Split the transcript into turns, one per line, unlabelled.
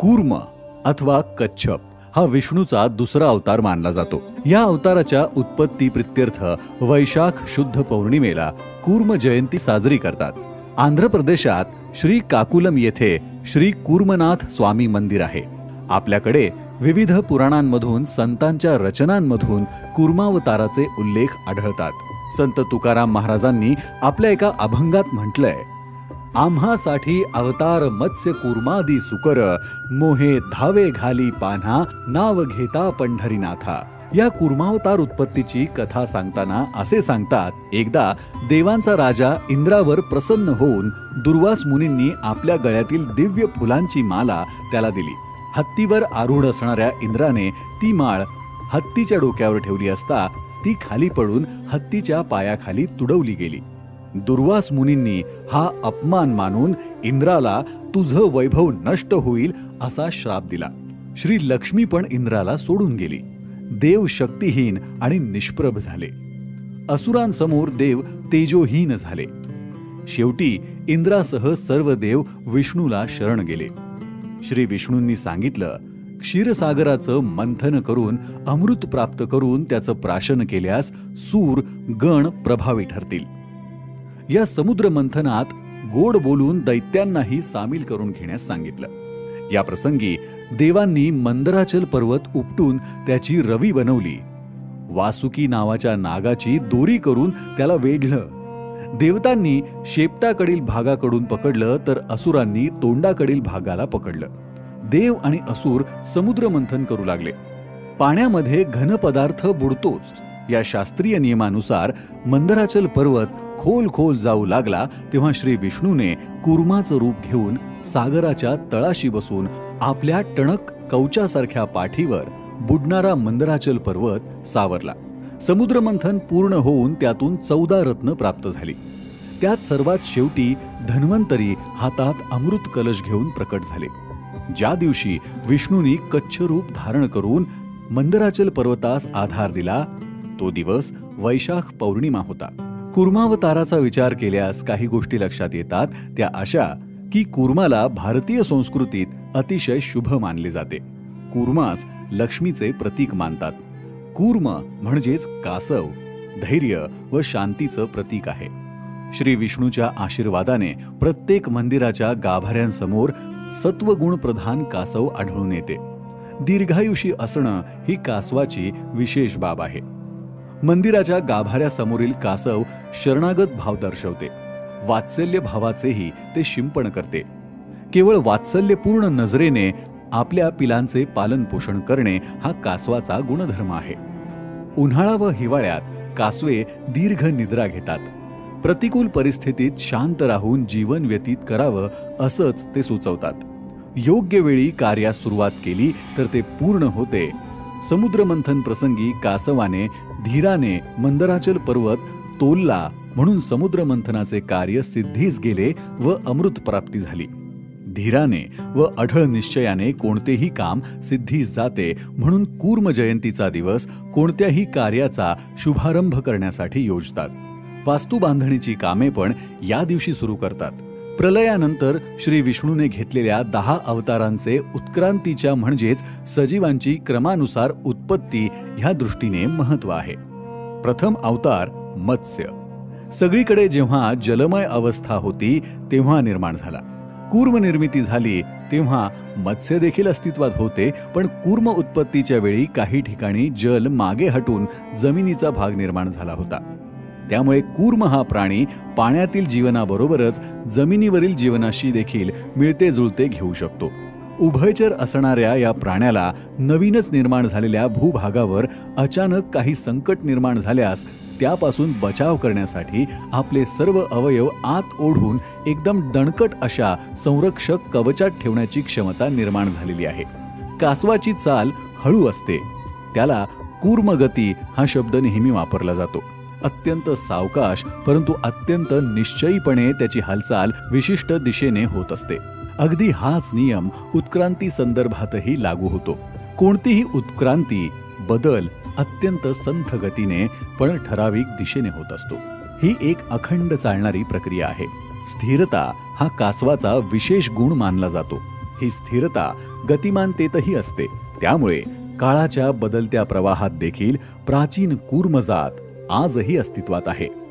कूर्म अथवा कच्छप हा विष्णूचा दुसरा अवतार मानला जातो. या अवताराच्या उत्पत्ती प्रित्यर्थ वैशाख शुद्ध पौर्णिमेला कूर्म जयंती साजरी करतात. आंध्र प्रदेशात श्री काकुलम येथे श्री कूर्मनाथ स्वामी मंदिर आहे. आपल्याकडे विविध पुराणांमधून संतांच्या रचनांमधून कूर्मावताराचे उल्लेख आढळतात. संत तुकाराम महाराजांनी आपल्या एका अभंगात म्हटलंय, आम्हासाठी अवतार मत्स्य कूर्मादी सुकर, मोहे धावे घाली पान्हा, नाव घेता पंढरीनाथा. या कूर्मावतार उत्पत्तीची कथा सांगताना असे सांगतात, एकदा देवांचा राजा इंद्रावर प्रसन्न होऊन दुर्वास मुनींनी आपल्या गळ्यातील दिव्य फुलांची माला त्याला दिली. हत्तीवर आरूढ असणाऱ्या इंद्राने ती माळ हत्तीच्या डोक्यावर ठेवली असता ती खाली पडून हत्तीच्या पायाखाली तुडवली गेली. दुर्वास मुनींनी हा अपमान मानून इंद्राला तुझं वैभव नष्ट होईल असा श्राप दिला. श्री लक्ष्मी पण इंद्राला सोडून गेली. देव शक्तिहीन आणि निष्प्रभ झाले. असुरांसमोर देव तेजोहीन झाले. शेवटी इंद्रासह सर्व देव विष्णूला शरण गेले. श्री विष्णूंनी सांगितलं, क्षीरसागराचं मंथन करून अमृत प्राप्त करून त्याचं प्राशन केल्यास सूर गण प्रभावी ठरतील. या समुद्र मंथनात गोड बोलून दैत्यांनाही सामील करून घेण्यास सांगितलं. या प्रसंगी देवांनी मंदराचल पर्वत उपटून त्याची रवी बनवली. वासुकी नावाच्या नागाची दोरी करून त्याला वेढलं. देवतांनी शेपटाकडील भागाकडून पकडलं तर असुरांनी तोंडाकडील भागाला पकडलं. देव आणि असुर समुद्र मंथन करू लागले. पाण्यामध्ये घन पदार्थ बुडतोच. या शास्त्रीय नियमानुसार मंदराचल पर्वत खोल खोल जाऊ लागला तेव्हा श्री विष्णूने कूर्माचं रूप घेऊन सागराच्या तळाशी बसून आपल्या टणक कवचासारख्या पाठीवर बुडणारा मंदराचल पर्वत सावरला. समुद्रमंथन पूर्ण होऊन त्यातून 14 रत्न प्राप्त झाली. त्यात सर्वात शेवटी धन्वंतरी हातात अमृत कलश घेऊन प्रकट झाले. ज्या दिवशी विष्णूंनी कच्छ रूप धारण करून मंदराचल पर्वतास आधार दिला तो दिवस वैशाख पौर्णिमा होता. कूर्मावताराचा विचार केल्यास काही गोष्टी लक्षात येतात. त्या अशा की कूर्माला भारतीय संस्कृतीत अतिशय शुभ मानले जाते. कूर्मास लक्ष्मीचे प्रतीक मानतात. कूर्म म्हणजेच कासव, धैर्य व शांतीचं प्रतीक आहे. श्री विष्णूच्या आशीर्वादाने प्रत्येक मंदिराच्या गाभाऱ्यांसमोर सत्वगुण प्रधान कासव आढळून येते. दीर्घायुषी असणं ही कासवाची विशेष बाब आहे. मंदिराच्या गाभाऱ्यासमोरील कासव शरणागत भाव दर्शवते. वात्सल्य भावाचेही ते शिंपण करते. केवळ वात्सल्यपूर्ण नजरेने आपल्या पिलांचे पालन पोषण करणे हा कासवाचा गुणधर्म आहे. उन्हाळा व हिवाळ्यात कासवे दीर्घ निद्रा घेतात. प्रतिकूल परिस्थितीत शांत राहून जीवन व्यतीत करावं असंच ते सुचवतात. योग्य वेळी कार्यास सुरुवात केली तर ते पूर्ण होते. समुद्रमंथन प्रसंगी कासवाने धीराने मंदराचल पर्वत तोलला म्हणून समुद्रमंथनाचे कार्य सिद्धीस गेले व अमृत प्राप्ती झाली. धीराने व अढळ निश्चयाने कोणतेही काम सिद्धीस जाते म्हणून कूर्म जयंतीचा दिवस कोणत्याही कार्याचा शुभारंभ करण्यासाठी योजतात. वास्तू बांधणीची कामे पण या दिवशी सुरू करतात. प्रलयानंतर श्री विष्णूने घेतलेल्या 10 अवतारांचे उत्क्रांतीच्या म्हणजेच सजीवांची क्रमानुसार उत्पत्ती ह्या दृष्टीने महत्त्व आहे. प्रथम अवतार मत्स्य. सगळीकडे जेव्हा जलमय अवस्था होती तेव्हा निर्माण झाला. कूर्म निर्मिती झाली तेव्हा मत्स्य देखील अस्तित्वात होते, पण कूर्म उत्पत्तीच्या वेळी काही ठिकाणी जल मागे हटून जमिनीचा भाग निर्माण झाला होता. त्यामुळे कूर्म हा प्राणी पाण्यातील जीवनाबरोबरच जमिनीवरील जीवनाशी देखील मिळते जुळते घेऊ शकतो. उभयचर असणाऱ्या या प्राण्याला नवीनच निर्माण झालेल्या भूभागावर अचानक काही संकट निर्माण झाल्यास त्यापासून बचाव करण्यासाठी आपले सर्व अवयव आत ओढून एकदम दणकट अशा संरक्षक कवचात ठेवण्याची क्षमता निर्माण झालेली आहे. कासवाची चाल हळू असते. त्याला कूर्मगती हा शब्द नेहमी वापरला जातो. अत्यंत सावकाश परंतु अत्यंत निश्चयीपणे त्याची हालचाल विशिष्ट दिशेने होत असते. अगदी हाच नियम उत्क्रांती संदर्भातही लागू होतो. कोणतीही उत्क्रांती बदल अत्यंत संथ गतीने पण ठराविक दिशेने होत असतो. ही एक अखंड चालणारी प्रक्रिया आहे. स्थिरता हा कासवाचा विशेष गुण मानला जातो. ही स्थिरता गतिमानतेतही असते. त्यामुळे काळाच्या बदलत्या प्रवाहात देखील प्राचीन कूर्म जात आजही अस्तित्वात आहे.